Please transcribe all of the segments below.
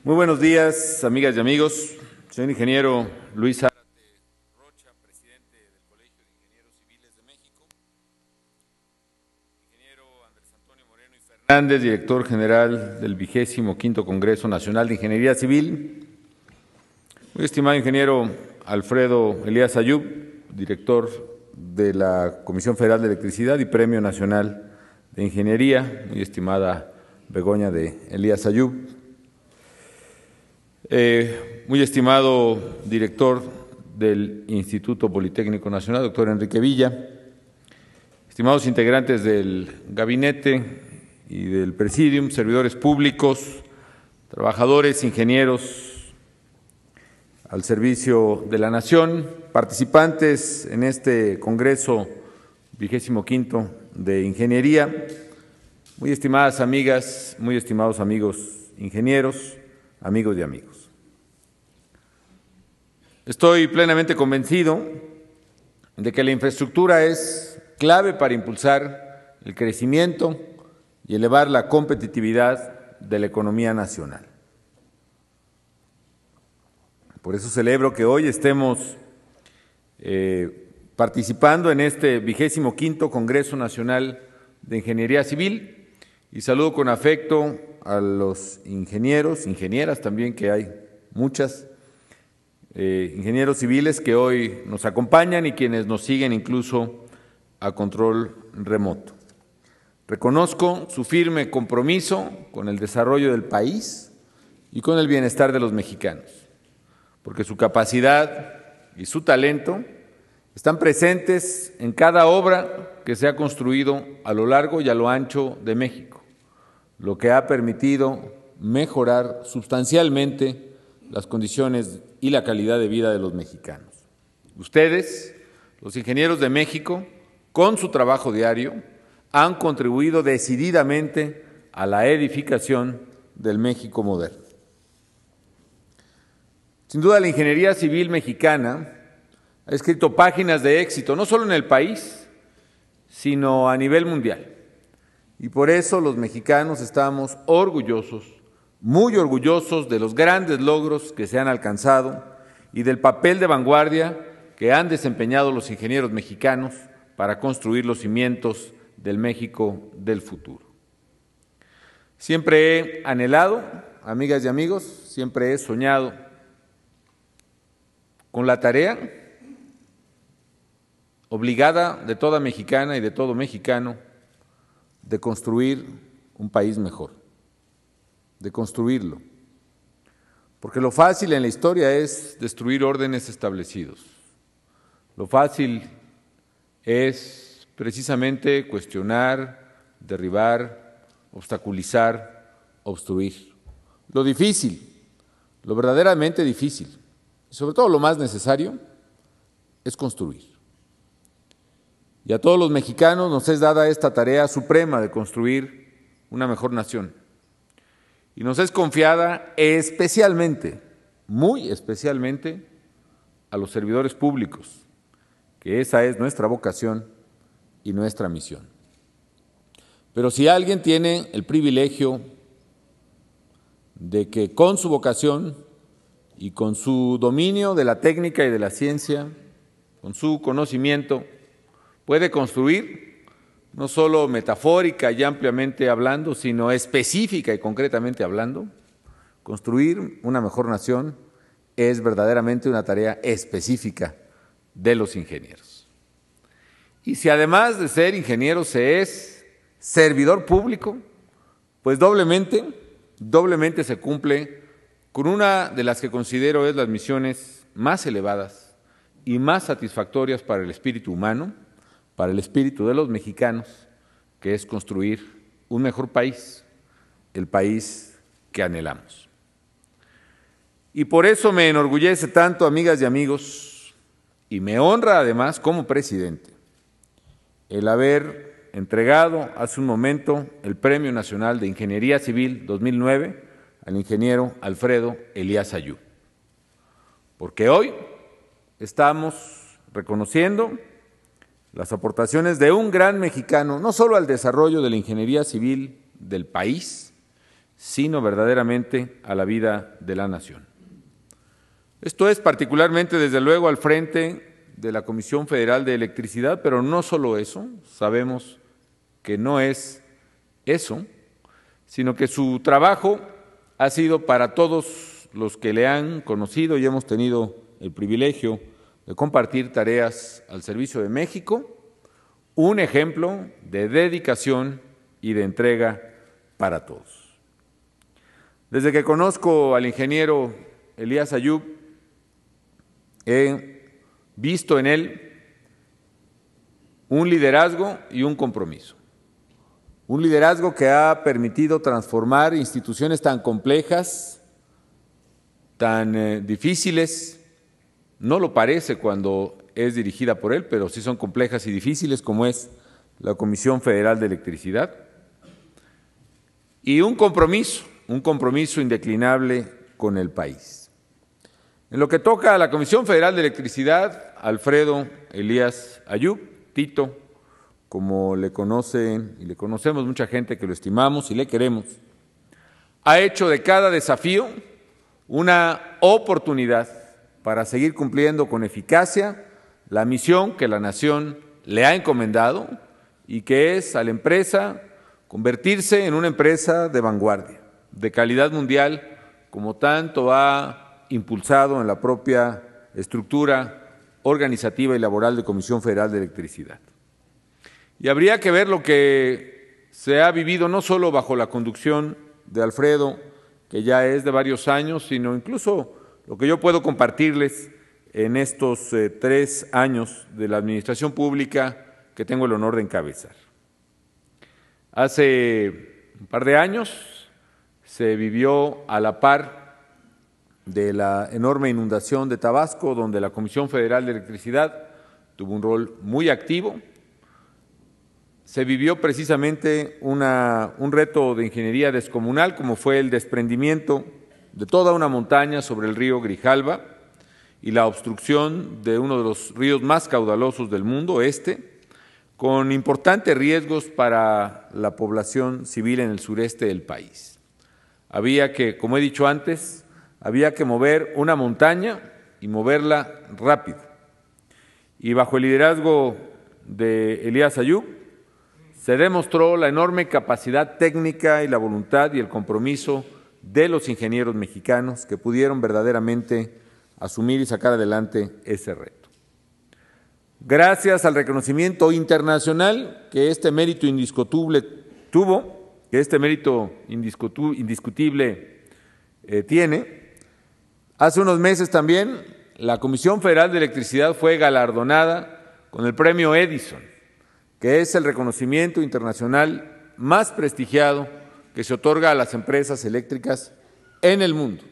Muy buenos días, amigas y amigos. Soy el ingeniero Luis Zárate Rocha, presidente del Colegio de Ingenieros Civiles de México. Ingeniero Andrés Antonio Moreno y Fernández, director general del 25º Congreso Nacional de Ingeniería Civil. Muy estimado ingeniero Alfredo Elías Ayub, director de la Comisión Federal de Electricidad y Premio Nacional de Ingeniería. Muy estimada Begoña de Elías Ayub. Muy estimado director del Instituto Politécnico Nacional, doctor Enrique Villa, estimados integrantes del gabinete y del presidium, servidores públicos, trabajadores, ingenieros al servicio de la nación, participantes en este Congreso 25º de Ingeniería, muy estimadas amigas, muy estimados amigos ingenieros, amigos y amigos. Estoy plenamente convencido de que la infraestructura es clave para impulsar el crecimiento y elevar la competitividad de la economía nacional. Por eso celebro que hoy estemos participando en este 25º Congreso Nacional de Ingeniería Civil y saludo con afecto a los ingenieros, ingenieras también, que hay muchas, ingenieros civiles que hoy nos acompañan y quienes nos siguen incluso a control remoto. Reconozco su firme compromiso con el desarrollo del país y con el bienestar de los mexicanos, porque su capacidad y su talento están presentes en cada obra que se ha construido a lo largo y a lo ancho de México, lo que ha permitido mejorar sustancialmente las condiciones y la calidad de vida de los mexicanos. Ustedes, los ingenieros de México, con su trabajo diario, han contribuido decididamente a la edificación del México moderno. Sin duda, la ingeniería civil mexicana ha escrito páginas de éxito, no solo en el país, sino a nivel mundial. Y por eso los mexicanos estamos orgullosos, muy orgullosos de los grandes logros que se han alcanzado y del papel de vanguardia que han desempeñado los ingenieros mexicanos para construir los cimientos del México del futuro. Siempre he anhelado, amigas y amigos, siempre he soñado con la tarea obligada de toda mexicana y de todo mexicano de construir un país mejor, de construirlo. Porque lo fácil en la historia es destruir órdenes establecidos. Lo fácil es precisamente cuestionar, derribar, obstaculizar, obstruir. Lo difícil, lo verdaderamente difícil, y sobre todo lo más necesario, es construir. Y a todos los mexicanos nos es dada esta tarea suprema de construir una mejor nación. Y nos es confiada especialmente, muy especialmente, a los servidores públicos, que esa es nuestra vocación y nuestra misión. Pero si alguien tiene el privilegio de que con su vocación y con su dominio de la técnica y de la ciencia, con su conocimiento, puede construir, no solo metafórica y ampliamente hablando, sino específica y concretamente hablando, construir una mejor nación es verdaderamente una tarea específica de los ingenieros. Y si además de ser ingeniero se es servidor público, pues doblemente se cumple con una de las que considero es las misiones más elevadas y más satisfactorias para el espíritu humano, para el espíritu de los mexicanos, que es construir un mejor país, el país que anhelamos. Y por eso me enorgullece tanto, amigas y amigos, y me honra además como presidente, el haber entregado hace un momento el Premio Nacional de Ingeniería Civil 2009 al ingeniero Alfredo Elías Ayub. Porque hoy estamos reconociendo las aportaciones de un gran mexicano, no solo al desarrollo de la ingeniería civil del país, sino verdaderamente a la vida de la nación. Esto es particularmente, desde luego, al frente de la Comisión Federal de Electricidad, pero no solo eso, sabemos que no es eso, sino que su trabajo ha sido para todos los que le han conocido y hemos tenido el privilegio de compartir tareas al servicio de México, un ejemplo de dedicación y de entrega para todos. Desde que conozco al ingeniero Elías Ayub, he visto en él un liderazgo y un compromiso. Un liderazgo que ha permitido transformar instituciones tan complejas, tan difíciles, no lo parece cuando es dirigida por él, pero sí son complejas y difíciles, como es la Comisión Federal de Electricidad, y un compromiso indeclinable con el país. En lo que toca a la Comisión Federal de Electricidad, Alfredo Elías Ayub, Tito, como le conocen y le conocemos mucha gente que lo estimamos y le queremos, ha hecho de cada desafío una oportunidad para seguir cumpliendo con eficacia la misión que la nación le ha encomendado y que es a la empresa convertirse en una empresa de vanguardia, de calidad mundial, como tanto ha impulsado en la propia estructura organizativa y laboral de Comisión Federal de Electricidad. Y habría que ver lo que se ha vivido no solo bajo la conducción de Alfredo, que ya es de varios años, sino incluso lo que yo puedo compartirles en estos 3 años de la administración pública que tengo el honor de encabezar. Hace un par de años se vivió a la par de la enorme inundación de Tabasco, donde la Comisión Federal de Electricidad tuvo un rol muy activo. Se vivió precisamente un reto de ingeniería descomunal, como fue el desprendimiento de toda una montaña sobre el río Grijalva y la obstrucción de uno de los ríos más caudalosos del mundo, con importantes riesgos para la población civil en el sureste del país. Había que, como he dicho antes, había que mover una montaña y moverla rápido. Y bajo el liderazgo de Elías Ayub, se demostró la enorme capacidad técnica y la voluntad y el compromiso de los ingenieros mexicanos que pudieron verdaderamente asumir y sacar adelante ese reto. Gracias al reconocimiento internacional que este mérito indiscutible tuvo, que este mérito indiscutible tiene, hace unos meses también la Comisión Federal de Electricidad fue galardonada con el Premio Edison, que es el reconocimiento internacional más prestigiado que se otorga a las empresas eléctricas en el mundo.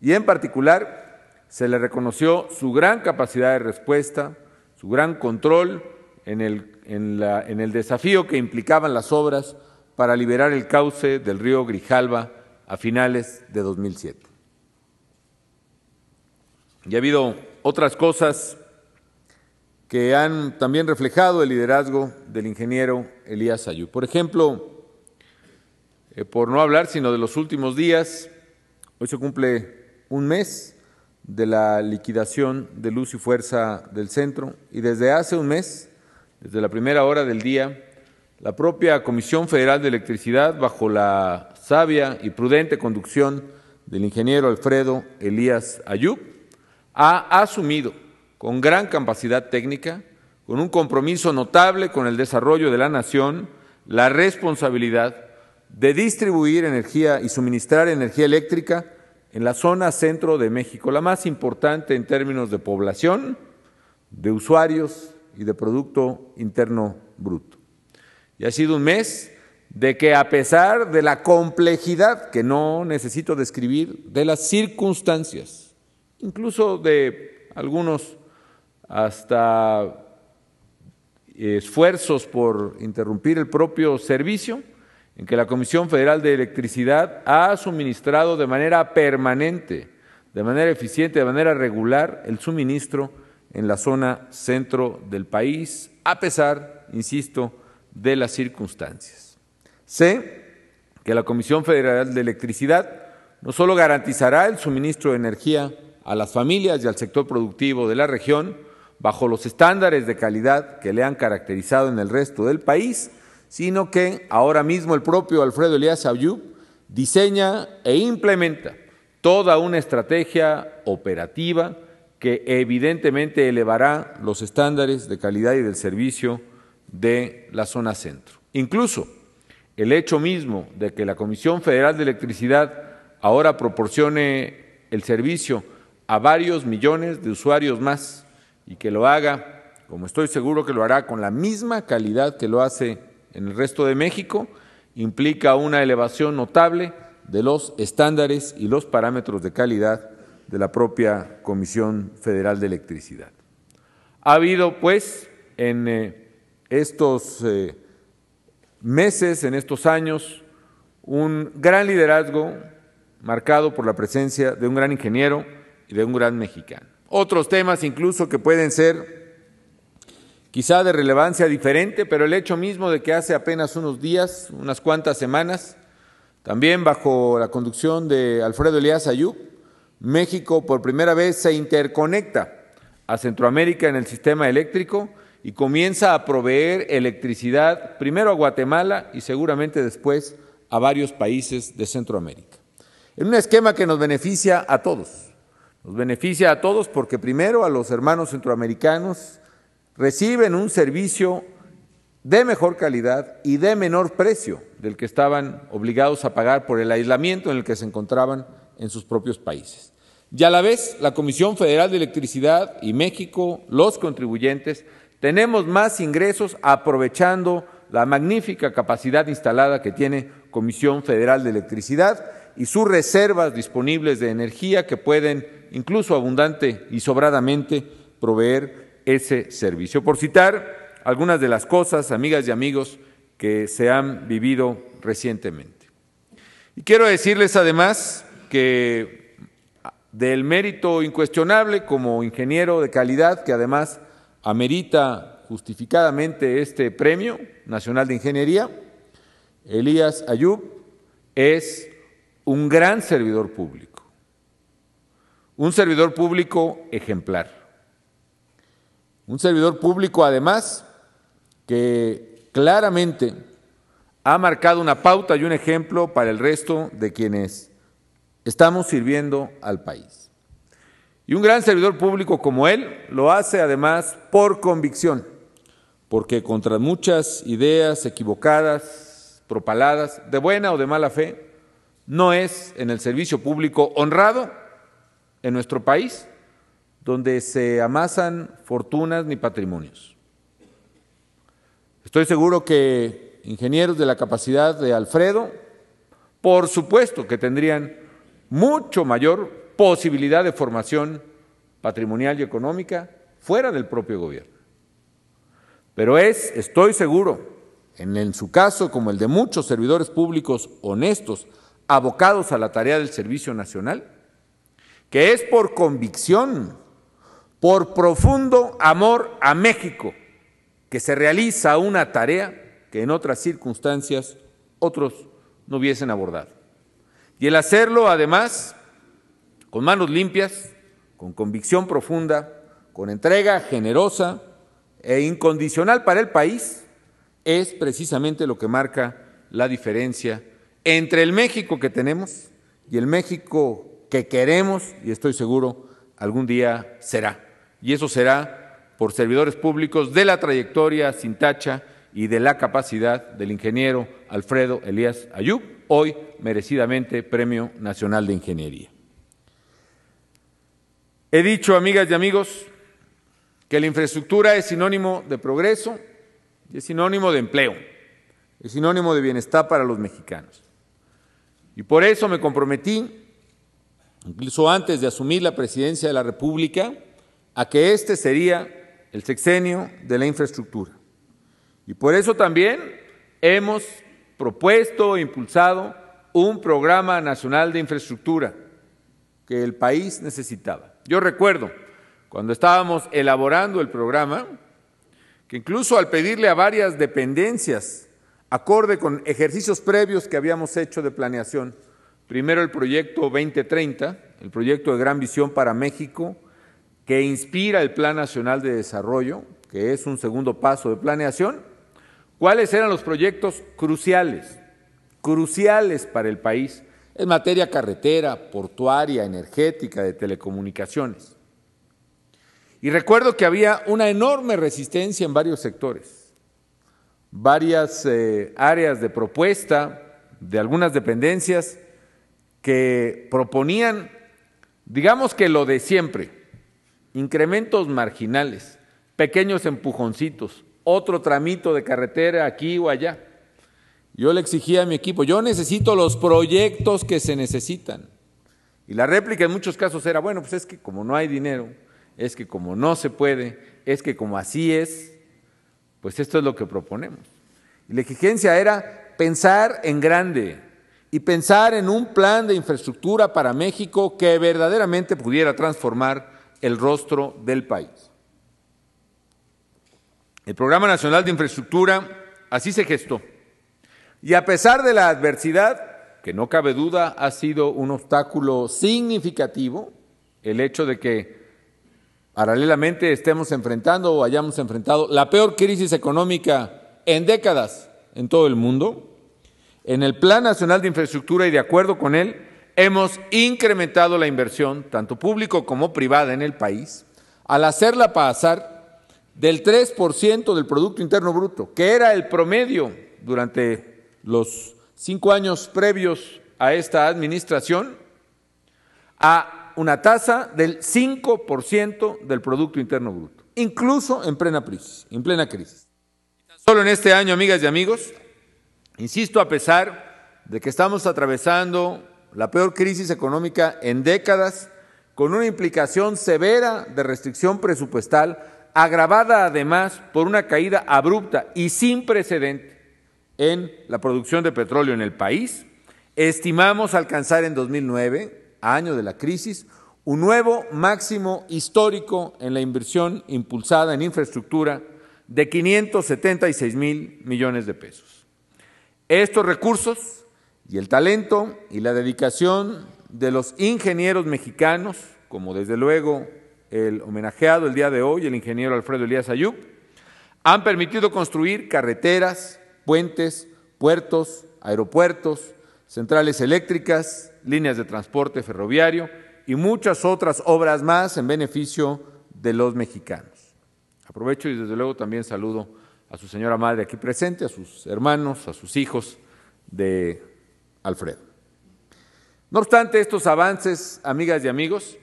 Y en particular se le reconoció su gran capacidad de respuesta, su gran control en el desafío que implicaban las obras para liberar el cauce del río Grijalva a finales de 2007. Y ha habido otras cosas que han también reflejado el liderazgo del ingeniero Elías Ayub. Por ejemplo, por no hablar sino de los últimos días, hoy se cumple un mes de la liquidación de Luz y Fuerza del Centro y desde hace un mes, desde la primera hora del día, la propia Comisión Federal de Electricidad, bajo la sabia y prudente conducción del ingeniero Alfredo Elías Ayub, ha asumido con gran capacidad técnica, con un compromiso notable con el desarrollo de la nación, la responsabilidad de distribuir energía y suministrar energía eléctrica en la zona centro de México, la más importante en términos de población, de usuarios y de Producto Interno Bruto. Y ha sido un mes de que, a pesar de la complejidad, que no necesito describir, de las circunstancias, incluso de algunos hasta esfuerzos por interrumpir el propio servicio, en que la Comisión Federal de Electricidad ha suministrado de manera permanente, de manera eficiente, de manera regular, el suministro en la zona centro del país, a pesar, insisto, de las circunstancias. Sé que la Comisión Federal de Electricidad no solo garantizará el suministro de energía a las familias y al sector productivo de la región bajo los estándares de calidad que le han caracterizado en el resto del país, sino que ahora mismo el propio Alfredo Elías Ayub diseña e implementa toda una estrategia operativa que evidentemente elevará los estándares de calidad y del servicio de la zona centro. Incluso el hecho mismo de que la Comisión Federal de Electricidad ahora proporcione el servicio a varios millones de usuarios más y que lo haga, como estoy seguro que lo hará, con la misma calidad que lo hace en el resto de México, implica una elevación notable de los estándares y los parámetros de calidad de la propia Comisión Federal de Electricidad. Ha habido, pues, en estos meses, en estos años, un gran liderazgo marcado por la presencia de un gran ingeniero y de un gran mexicano. Otros temas incluso que pueden ser quizá de relevancia diferente, pero el hecho mismo de que hace apenas unos días, unas cuantas semanas, también bajo la conducción de Alfredo Elías Ayub, México por primera vez se interconecta a Centroamérica en el sistema eléctrico y comienza a proveer electricidad primero a Guatemala y seguramente después a varios países de Centroamérica. En un esquema que nos beneficia a todos. Nos beneficia a todos porque primero a los hermanos centroamericanos reciben un servicio de mejor calidad y de menor precio del que estaban obligados a pagar por el aislamiento en el que se encontraban en sus propios países. Y a la vez, la Comisión Federal de Electricidad y México, los contribuyentes, tenemos más ingresos aprovechando la magnífica capacidad instalada que tiene Comisión Federal de Electricidad y sus reservas disponibles de energía que pueden, incluso abundante y sobradamente, proveer ese servicio. Por citar algunas de las cosas, amigas y amigos, que se han vivido recientemente. Y quiero decirles además que del mérito incuestionable como ingeniero de calidad, que además amerita justificadamente este Premio Nacional de Ingeniería, Elías Ayub es un gran servidor público, un servidor público ejemplar, un servidor público además que claramente ha marcado una pauta y un ejemplo para el resto de quienes estamos sirviendo al país. Y un gran servidor público como él lo hace además por convicción, porque contra muchas ideas equivocadas, propaladas, de buena o de mala fe, no es en el servicio público honrado en nuestro país donde se amasan fortunas ni patrimonios. Estoy seguro que ingenieros de la capacidad de Alfredo, por supuesto que tendrían mucho mayor posibilidad de formación patrimonial y económica fuera del propio gobierno. Pero estoy seguro, en su caso como el de muchos servidores públicos honestos, abocados a la tarea del servicio nacional, que es por convicción, por profundo amor a México, que se realiza una tarea que en otras circunstancias otros no hubiesen abordado. Y el hacerlo, además, con manos limpias, con convicción profunda, con entrega generosa e incondicional para el país, es precisamente lo que marca la diferencia entre el México que tenemos y el México que queremos, y estoy seguro algún día será. Y eso será por servidores públicos de la trayectoria sin tacha y de la capacidad del ingeniero Alfredo Elías Ayub, hoy merecidamente Premio Nacional de Ingeniería. He dicho, amigas y amigos, que la infraestructura es sinónimo de progreso y es sinónimo de empleo, es sinónimo de bienestar para los mexicanos. Y por eso me comprometí, incluso antes de asumir la presidencia de la República, a que este sería el sexenio de la infraestructura. Y por eso también hemos propuesto e impulsado un programa nacional de infraestructura que el país necesitaba. Yo recuerdo, cuando estábamos elaborando el programa, que incluso al pedirle a varias dependencias acorde con ejercicios previos que habíamos hecho de planeación. Primero el proyecto 2030, el proyecto de gran visión para México, que inspira el Plan Nacional de Desarrollo, que es un segundo paso de planeación. ¿Cuáles eran los proyectos cruciales para el país en materia carretera, portuaria, energética, de telecomunicaciones? Y recuerdo que había una enorme resistencia en varios sectores, varias áreas de propuesta de algunas dependencias que proponían, digamos que lo de siempre, incrementos marginales, pequeños empujoncitos, otro tramito de carretera aquí o allá. Yo le exigía a mi equipo, yo necesito los proyectos que se necesitan. Y la réplica en muchos casos era, bueno, pues es que como no hay dinero, es que como no se puede, es que como así es, pues esto es lo que proponemos. Y la exigencia era pensar en grande y pensar en un plan de infraestructura para México que verdaderamente pudiera transformar el rostro del país. El Programa Nacional de Infraestructura así se gestó. Y a pesar de la adversidad, que no cabe duda ha sido un obstáculo significativo, el hecho de que paralelamente estemos enfrentando o hayamos enfrentado la peor crisis económica en décadas en todo el mundo, en el Plan Nacional de Infraestructura y de acuerdo con él, hemos incrementado la inversión, tanto público como privada en el país, al hacerla pasar del 3% del Producto Interno Bruto, que era el promedio durante los 5 años previos a esta administración, a una tasa del 5% del Producto Interno Bruto, incluso en plena crisis. Solo en este año, amigas y amigos, insisto, a pesar de que estamos atravesando la peor crisis económica en décadas, con una implicación severa de restricción presupuestal, agravada además por una caída abrupta y sin precedente en la producción de petróleo en el país, estimamos alcanzar en 2009, año de la crisis, un nuevo máximo histórico en la inversión impulsada en infraestructura de 576,000 millones de pesos. Estos recursos y el talento y la dedicación de los ingenieros mexicanos, como desde luego el homenajeado el día de hoy, el ingeniero Alfredo Elías Ayub, han permitido construir carreteras, puentes, puertos, aeropuertos, centrales eléctricas, líneas de transporte ferroviario y muchas otras obras más en beneficio de los mexicanos. Aprovecho y desde luego también saludo a su señora madre aquí presente, a sus hermanos, a sus hijos de Alfredo. No obstante estos avances, amigas y amigos,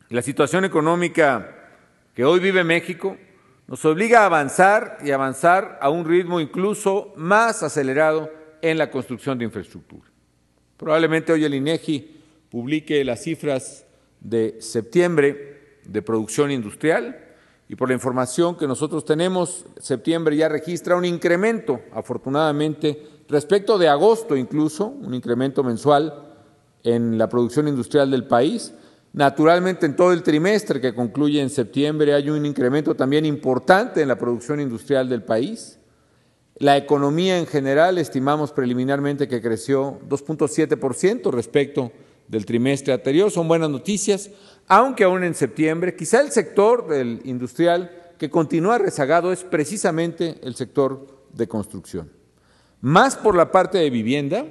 la situación económica que hoy vive México nos obliga a avanzar y avanzar a un ritmo incluso más acelerado en la construcción de infraestructura. Probablemente hoy el INEGI publique las cifras de septiembre de producción industrial y por la información que nosotros tenemos, septiembre ya registra un incremento, afortunadamente, respecto de agosto incluso, un incremento mensual en la producción industrial del país. Naturalmente, en todo el trimestre que concluye en septiembre hay un incremento también importante en la producción industrial del país. La economía en general estimamos preliminarmente que creció 2.7% respecto del trimestre anterior. Son buenas noticias, aunque aún en septiembre, quizá el sector del industrial que continúa rezagado es precisamente el sector de construcción. Más por la parte de vivienda,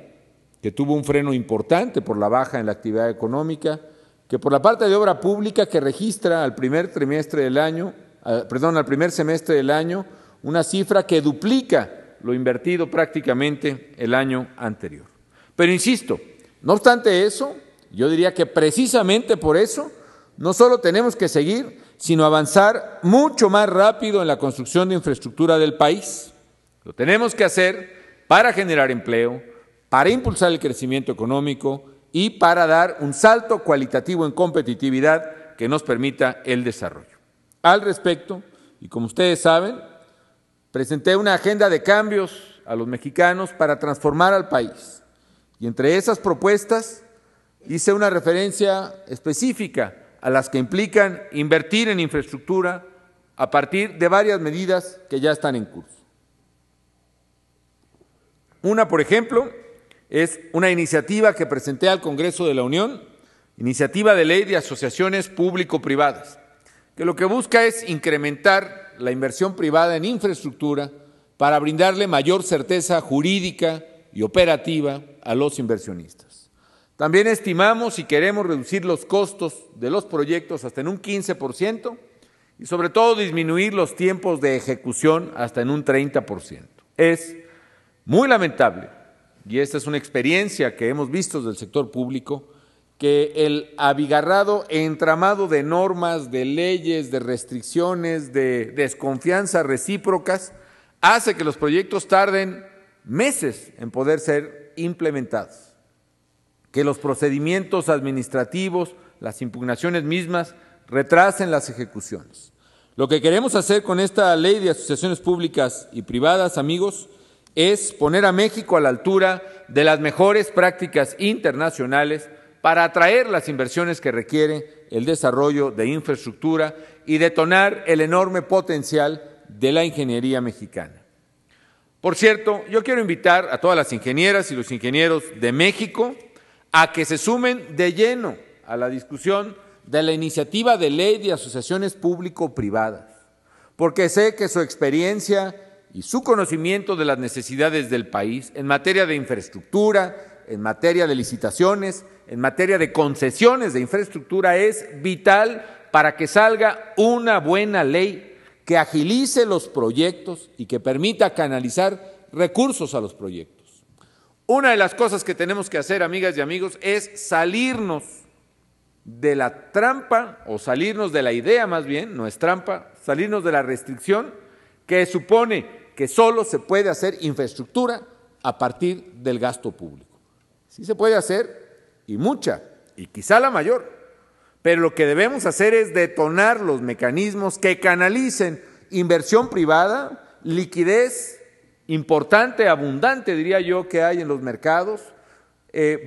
que tuvo un freno importante por la baja en la actividad económica, que por la parte de obra pública que registra al primer semestre del año, una cifra que duplica lo invertido prácticamente el año anterior. Pero insisto, no obstante eso, yo diría que precisamente por eso, no solo tenemos que seguir, sino avanzar mucho más rápido en la construcción de infraestructura del país. Lo tenemos que hacer para generar empleo, para impulsar el crecimiento económico y para dar un salto cualitativo en competitividad que nos permita el desarrollo. Al respecto, y como ustedes saben, presenté una agenda de cambios a los mexicanos para transformar al país. Y entre esas propuestas hice una referencia específica a las que implican invertir en infraestructura a partir de varias medidas que ya están en curso. Una, por ejemplo, es una iniciativa que presenté al Congreso de la Unión, iniciativa de ley de asociaciones público-privadas, que lo que busca es incrementar la inversión privada en infraestructura para brindarle mayor certeza jurídica y operativa a los inversionistas. También estimamos y queremos reducir los costos de los proyectos hasta en un 15% y sobre todo disminuir los tiempos de ejecución hasta en un 30%. Es muy lamentable, y esta es una experiencia que hemos visto del sector público, que el abigarrado entramado de normas, de leyes, de restricciones, de desconfianza recíprocas, hace que los proyectos tarden meses en poder ser implementados, que los procedimientos administrativos, las impugnaciones mismas, retrasen las ejecuciones. Lo que queremos hacer con esta ley de asociaciones públicas y privadas, amigos, es poner a México a la altura de las mejores prácticas internacionales para atraer las inversiones que requiere el desarrollo de infraestructura y detonar el enorme potencial de la ingeniería mexicana. Por cierto, yo quiero invitar a todas las ingenieras y los ingenieros de México a que se sumen de lleno a la discusión de la iniciativa de ley de asociaciones público-privadas, porque sé que su experiencia y su conocimiento de las necesidades del país en materia de infraestructura, en materia de licitaciones, en materia de concesiones de infraestructura es vital para que salga una buena ley que agilice los proyectos y que permita canalizar recursos a los proyectos. Una de las cosas que tenemos que hacer, amigas y amigos, es salirnos de la trampa, o salirnos de la idea más bien, no es trampa, salirnos de la restricción que supone que solo se puede hacer infraestructura a partir del gasto público. Sí se puede hacer, y mucha, y quizá la mayor, pero lo que debemos hacer es detonar los mecanismos que canalicen inversión privada, liquidez importante, abundante, diría yo, que hay en los mercados,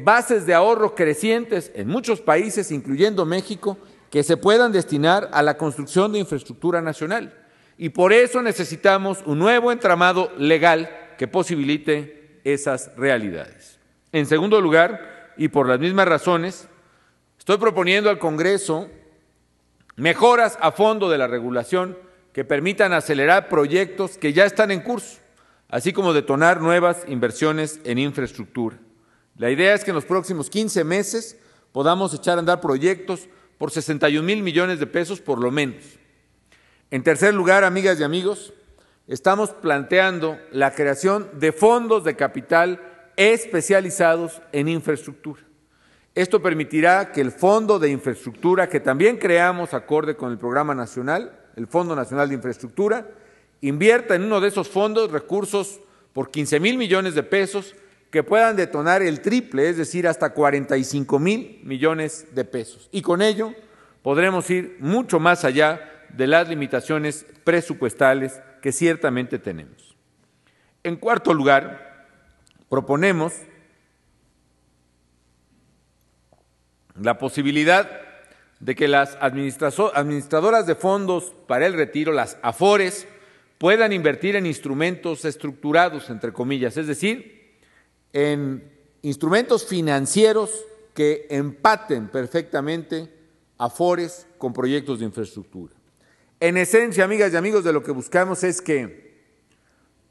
bases de ahorro crecientes en muchos países, incluyendo México, que se puedan destinar a la construcción de infraestructura nacional. Y por eso necesitamos un nuevo entramado legal que posibilite esas realidades. En segundo lugar, y por las mismas razones, estoy proponiendo al Congreso mejoras a fondo de la regulación que permitan acelerar proyectos que ya están en curso, así como detonar nuevas inversiones en infraestructura. La idea es que en los próximos 15 meses podamos echar a andar proyectos por 61,000 millones de pesos por lo menos. En tercer lugar, amigas y amigos, estamos planteando la creación de fondos de capital especializados en infraestructura. Esto permitirá que el Fondo de Infraestructura, que también creamos acorde con el Programa Nacional, el Fondo Nacional de Infraestructura, invierta en uno de esos fondos recursos por 15,000 millones de pesos que puedan detonar el triple, es decir, hasta 45,000 millones de pesos. Y con ello podremos ir mucho más allá de las limitaciones presupuestales que ciertamente tenemos. En cuarto lugar, proponemos la posibilidad de que las administradoras de fondos para el retiro, las AFORES, puedan invertir en instrumentos estructurados, entre comillas, es decir, en instrumentos financieros que empaten perfectamente AFORES con proyectos de infraestructura. En esencia, amigas y amigos, de lo que buscamos es que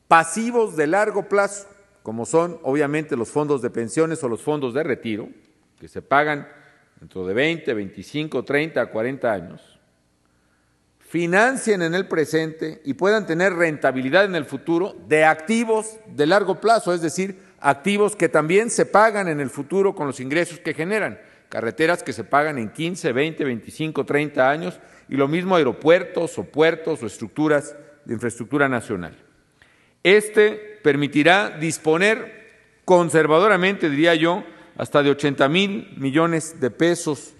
pasivos de largo plazo, como son obviamente los fondos de pensiones o los fondos de retiro, que se pagan dentro de 20, 25, 30, 40 años, financien en el presente y puedan tener rentabilidad en el futuro de activos de largo plazo, es decir, activos que también se pagan en el futuro con los ingresos que generan, carreteras que se pagan en 15, 20, 25, 30 años, y lo mismo aeropuertos o puertos o estructuras de infraestructura nacional. Este permitirá disponer conservadoramente, diría yo, hasta de 80,000 millones de pesos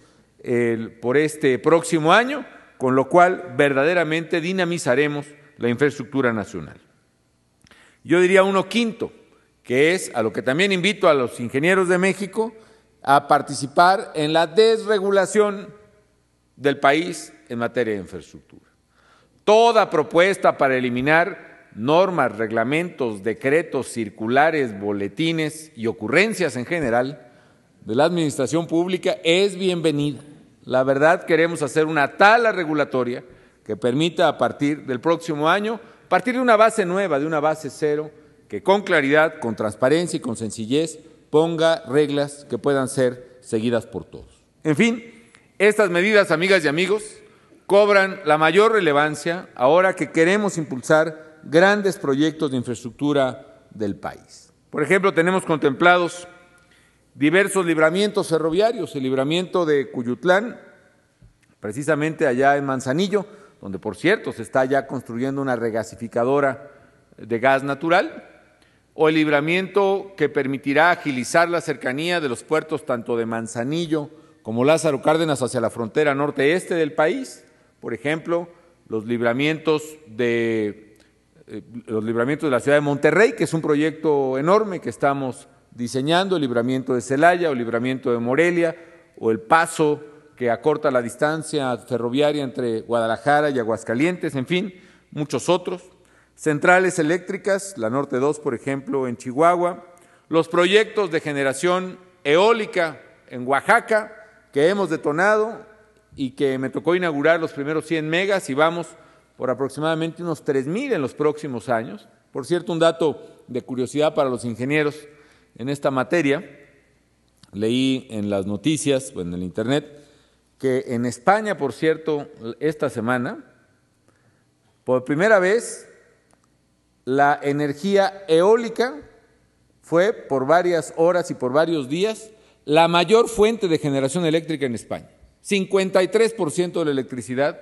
por este próximo año, con lo cual verdaderamente dinamizaremos la infraestructura nacional. Yo diría uno quinto, que es a lo que también invito a los ingenieros de México a participar en la desregulación del país en materia de infraestructura. Toda propuesta para eliminar normas, reglamentos, decretos, circulares, boletines y ocurrencias en general de la administración pública es bienvenida. La verdad, queremos hacer una tala regulatoria que permita a partir del próximo año, partir de una base nueva, de una base cero, que con claridad, con transparencia y con sencillez ponga reglas que puedan ser seguidas por todos. En fin, estas medidas, amigas y amigos, cobran la mayor relevancia ahora que queremos impulsar grandes proyectos de infraestructura del país. Por ejemplo, tenemos contemplados diversos libramientos ferroviarios, el libramiento de Cuyutlán, precisamente allá en Manzanillo, donde por cierto se está ya construyendo una regasificadora de gas natural, o el libramiento que permitirá agilizar la cercanía de los puertos tanto de Manzanillo como Lázaro Cárdenas hacia la frontera norte-este del país, por ejemplo, los libramientos de la ciudad de Monterrey, que es un proyecto enorme que estamos diseñando, el libramiento de Celaya o el libramiento de Morelia, o el paso que acorta la distancia ferroviaria entre Guadalajara y Aguascalientes, en fin, muchos otros. Centrales eléctricas, la Norte 2, por ejemplo, en Chihuahua, los proyectos de generación eólica en Oaxaca, que hemos detonado y que me tocó inaugurar los primeros 100 megas y vamos por aproximadamente unos 3,000 en los próximos años. Por cierto, un dato de curiosidad para los ingenieros en esta materia, leí en las noticias o en el internet que en España, por cierto, esta semana, por primera vez, la energía eólica fue por varias horas y por varios días la mayor fuente de generación eléctrica en España. 53% de la electricidad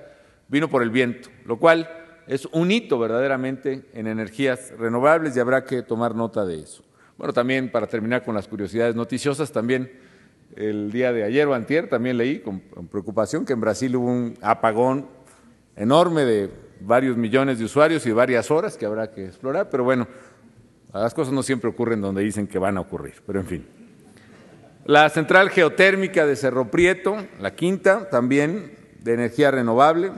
vino por el viento, lo cual es un hito verdaderamente en energías renovables y habrá que tomar nota de eso. Bueno, también para terminar con las curiosidades noticiosas, también el día de ayer o antier también leí con preocupación que en Brasil hubo un apagón enorme de varios millones de usuarios y varias horas que habrá que explorar, pero bueno, las cosas no siempre ocurren donde dicen que van a ocurrir, pero en fin. La central geotérmica de Cerro Prieto, la quinta, también de energía renovable,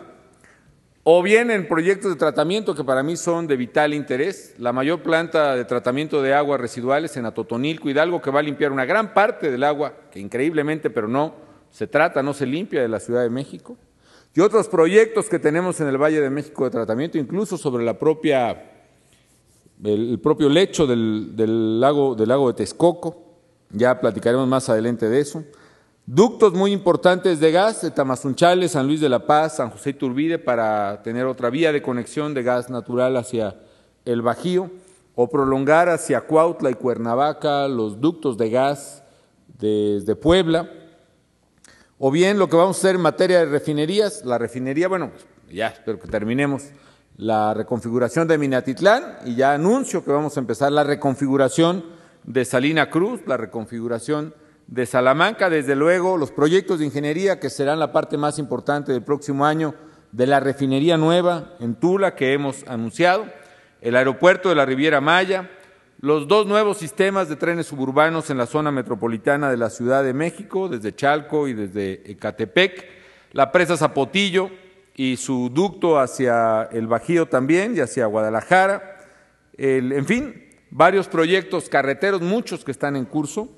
o bien en proyectos de tratamiento que para mí son de vital interés, la mayor planta de tratamiento de aguas residuales en Atotonilco, Hidalgo, que va a limpiar una gran parte del agua, que increíblemente, pero no se limpia de la Ciudad de México, y otros proyectos que tenemos en el Valle de México de tratamiento, incluso sobre el propio lecho del lago de Texcoco, ya platicaremos más adelante de eso. Ductos muy importantes de gas de Tamazunchale, San Luis de la Paz, San José Iturbide para tener otra vía de conexión de gas natural hacia el Bajío o prolongar hacia Cuautla y Cuernavaca los ductos de gas desde Puebla. O bien lo que vamos a hacer en materia de refinerías, la refinería, bueno, ya espero que terminemos la reconfiguración de Minatitlán y ya anuncio que vamos a empezar la reconfiguración de Salina Cruz, la reconfiguración de Salamanca, desde luego los proyectos de ingeniería que serán la parte más importante del próximo año de la refinería nueva en Tula que hemos anunciado, el aeropuerto de la Riviera Maya, los 2 nuevos sistemas de trenes suburbanos en la zona metropolitana de la Ciudad de México, desde Chalco y desde Ecatepec, la presa Zapotillo y su ducto hacia el Bajío también y hacia Guadalajara, en fin, varios proyectos carreteros, muchos que están en curso,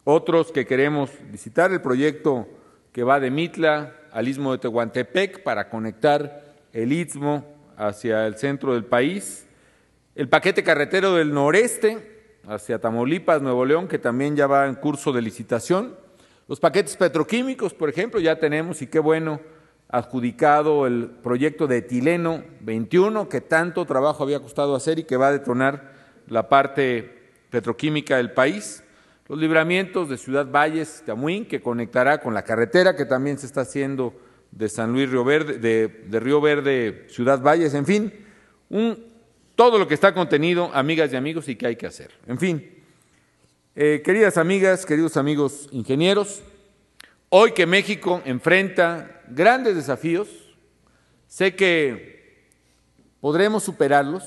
otros que queremos visitar, el proyecto que va de Mitla al Istmo de Tehuantepec para conectar el Istmo hacia el centro del país, el paquete carretero del noreste hacia Tamaulipas, Nuevo León, que también ya va en curso de licitación, los paquetes petroquímicos, por ejemplo, ya tenemos, y qué bueno, adjudicado el proyecto de etileno 21, que tanto trabajo había costado hacer y que va a detonar la parte petroquímica del país, los libramientos de Ciudad Valles, Tamuín, que conectará con la carretera que también se está haciendo de San Luis Río Verde, de Río Verde, Ciudad Valles, en fin, todo lo que está contenido, amigas y amigos, y que hay que hacer. En fin, queridas amigas, queridos amigos ingenieros, hoy que México enfrenta grandes desafíos, sé que podremos superarlos,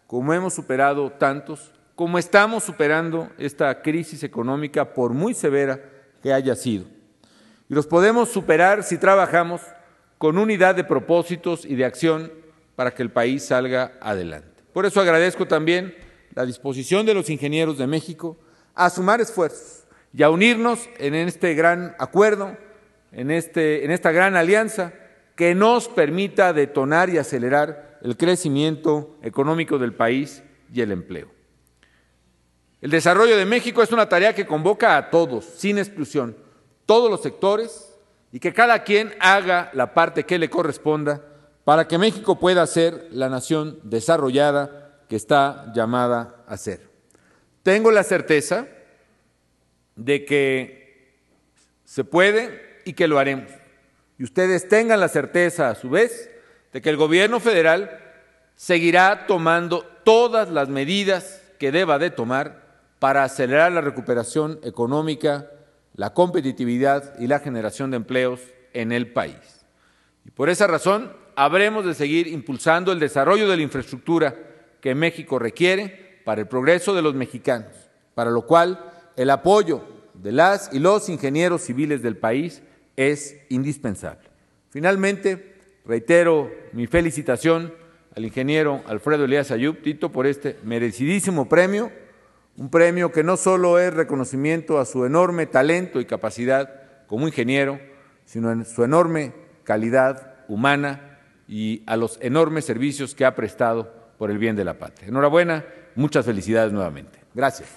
como hemos superado tantos, como estamos superando esta crisis económica, por muy severa que haya sido. Y los podemos superar si trabajamos con unidad de propósitos y de acción para que el país salga adelante. Por eso agradezco también la disposición de los ingenieros de México a sumar esfuerzos y a unirnos en este gran acuerdo, en esta gran alianza que nos permita detonar y acelerar el crecimiento económico del país y el empleo. El desarrollo de México es una tarea que convoca a todos, sin exclusión, todos los sectores, y que cada quien haga la parte que le corresponda para que México pueda ser la nación desarrollada que está llamada a ser. Tengo la certeza de que se puede y que lo haremos. Y ustedes tengan la certeza, a su vez, de que el gobierno federal seguirá tomando todas las medidas que deba de tomar para acelerar la recuperación económica, la competitividad y la generación de empleos en el país. Y por esa razón, habremos de seguir impulsando el desarrollo de la infraestructura que México requiere para el progreso de los mexicanos, para lo cual el apoyo de las y los ingenieros civiles del país es indispensable. Finalmente, reitero mi felicitación al ingeniero Alfredo Elías Ayub, Tito, por este merecidísimo premio, un premio que no solo es reconocimiento a su enorme talento y capacidad como ingeniero, sino en su enorme calidad humana y a los enormes servicios que ha prestado por el bien de la patria. Enhorabuena, muchas felicidades nuevamente. Gracias.